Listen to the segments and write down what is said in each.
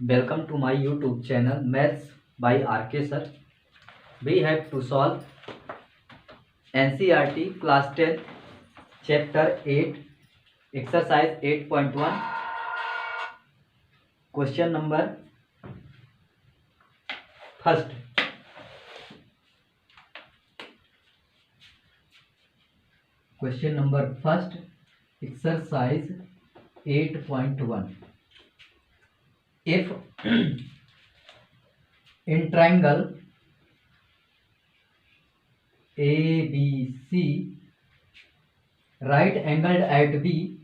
Welcome to my YouTube channel Maths by RK Sir. We have to solve NCERT Class 10 Chapter 8 Exercise 8.1 Question number first. Question number first, Exercise 8.1. If in triangle ABC right angled at B,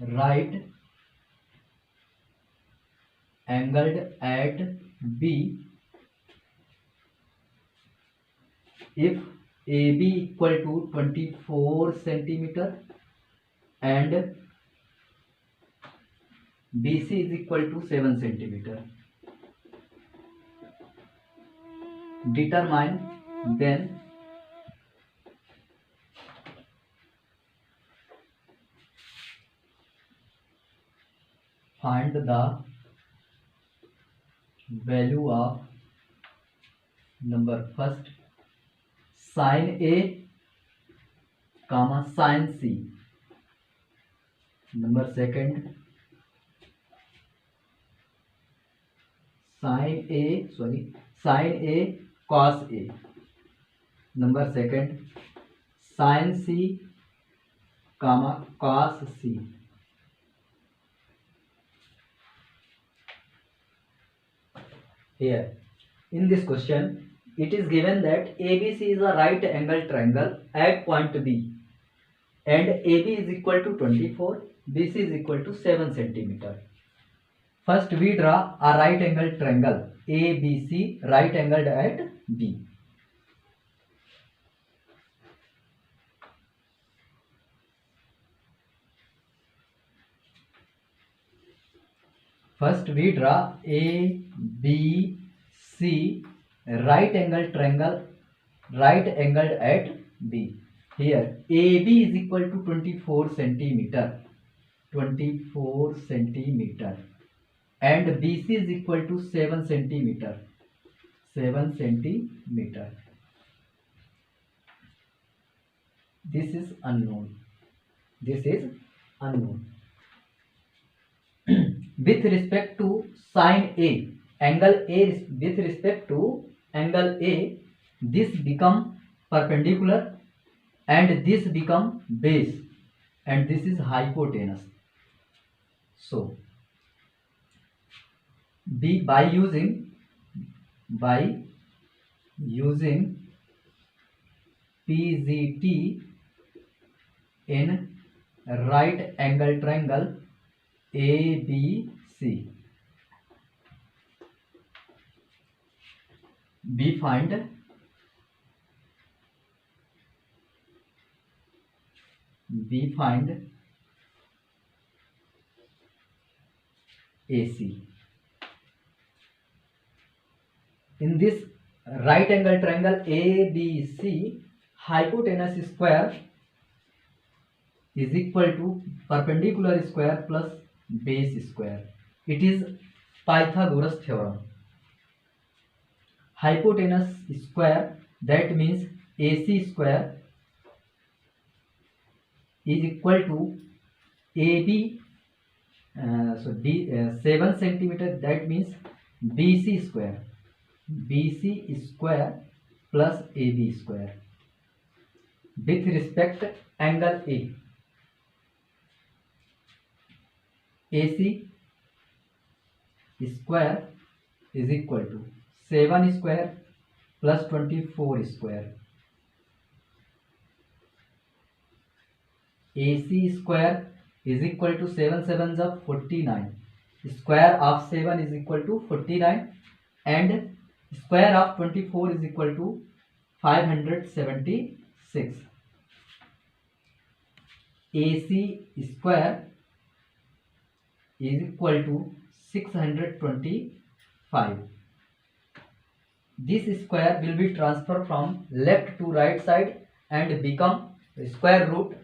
right angled at B, if AB equal to 24 centimeter and BC is equal to 7 centimeter, determine then find the value of number first sin A comma sin C, number second sin A cos A, number second sin C comma cos C. Here in this question it is given that ABC is a right angle triangle at point B and AB is equal to 24, BC is equal to 7 centimeter. First we draw a right angle triangle ABC right angled at B. First we draw ABC right angle triangle right angled at B. Here AB is equal to 24 centimeter, 24 centimeter, and BC is equal to 7 centimeter, 7 centimeter. This is unknown. This is unknown. With respect to sin A, angle A, with respect to angle A, this become perpendicular and this become base and this is hypotenuse. So by using PGT in right angle triangle ABC, we find AC. In this right angle triangle ABC, hypotenuse square is equal to perpendicular square plus base square. It is Pythagoras theorem. Hypotenuse square, that means AC square, is equal to AB, 7 centimeter, that means BC square plus AB square. With respect angle A, AC square is equal to 7 square plus 24 square. AC square is equal to 7 sevens of 49. Square of 7 is equal to 49 and square of 24 is equal to 576. AC square is equal to 625. This square will be transferred from left to right side and become square root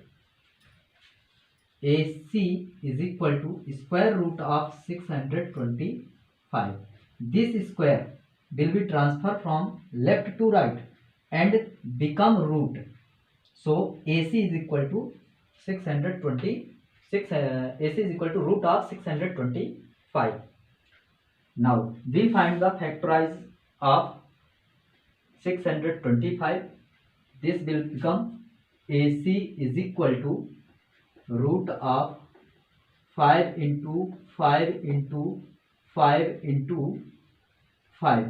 AC is equal to square root of 625. This square will be transferred from left to right and become root. So AC is equal to 626. AC is equal to root of 625. Now we find the factorize of 625. This will become AC is equal to root of 5 into 5 into 5 into 5.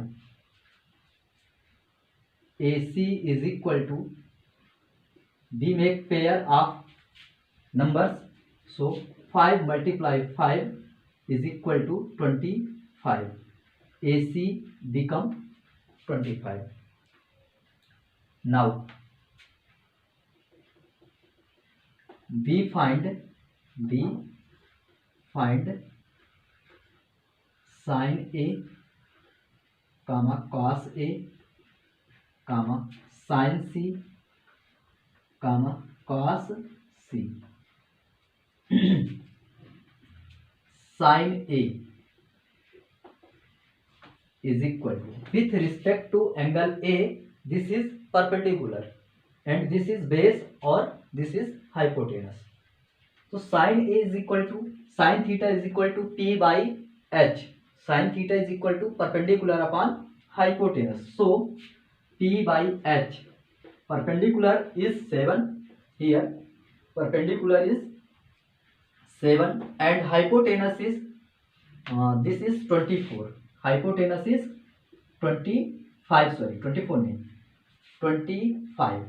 AC is equal to, we make pair of numbers, so 5 multiply 5 is equal to 25. AC become 25. Now we find sin A comma cos A comma sin C comma cos C. Sin A is equal to, with respect to angle A, this is perpendicular and this is base or this is hypotenuse. So sin A is equal to, sin theta is equal to P by H. Sin theta is equal to perpendicular upon hypotenuse. So P by H, perpendicular is 7 here, perpendicular is 7 and hypotenuse is this is 24. Hypotenuse is 25, sorry 24 name, 25.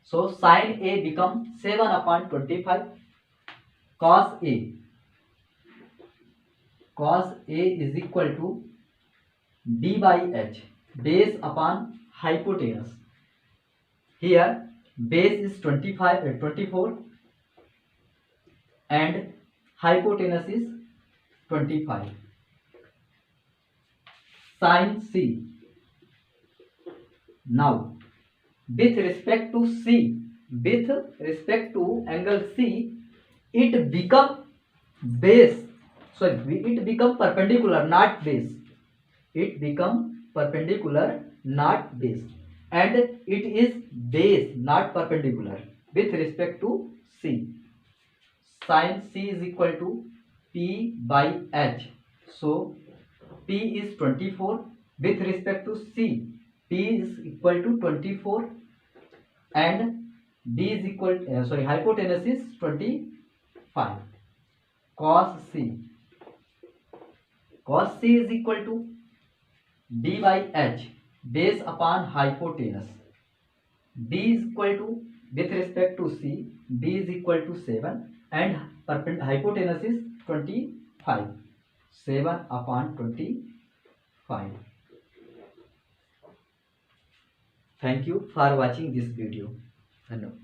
So sin A becomes 7 upon 25. Cos A is equal to B by H, base upon hypotenuse. Here base is 24 and hypotenuse is 25. Sin C. Now with respect to C, with respect to angle C, it become base, sorry, it become perpendicular, not base. It become perpendicular, not base, and it is base, not perpendicular, with respect to C. Sin C is equal to P by H. So P is 24 with respect to C. P is equal to 24 and B is equal hypotenuse is 25. Cos C is equal to B by H, base upon hypotenuse. B is equal to, with respect to C, B is equal to 7 and hypotenuse is 25. 7 upon 25. Thank you for watching this video. Dhanyawad.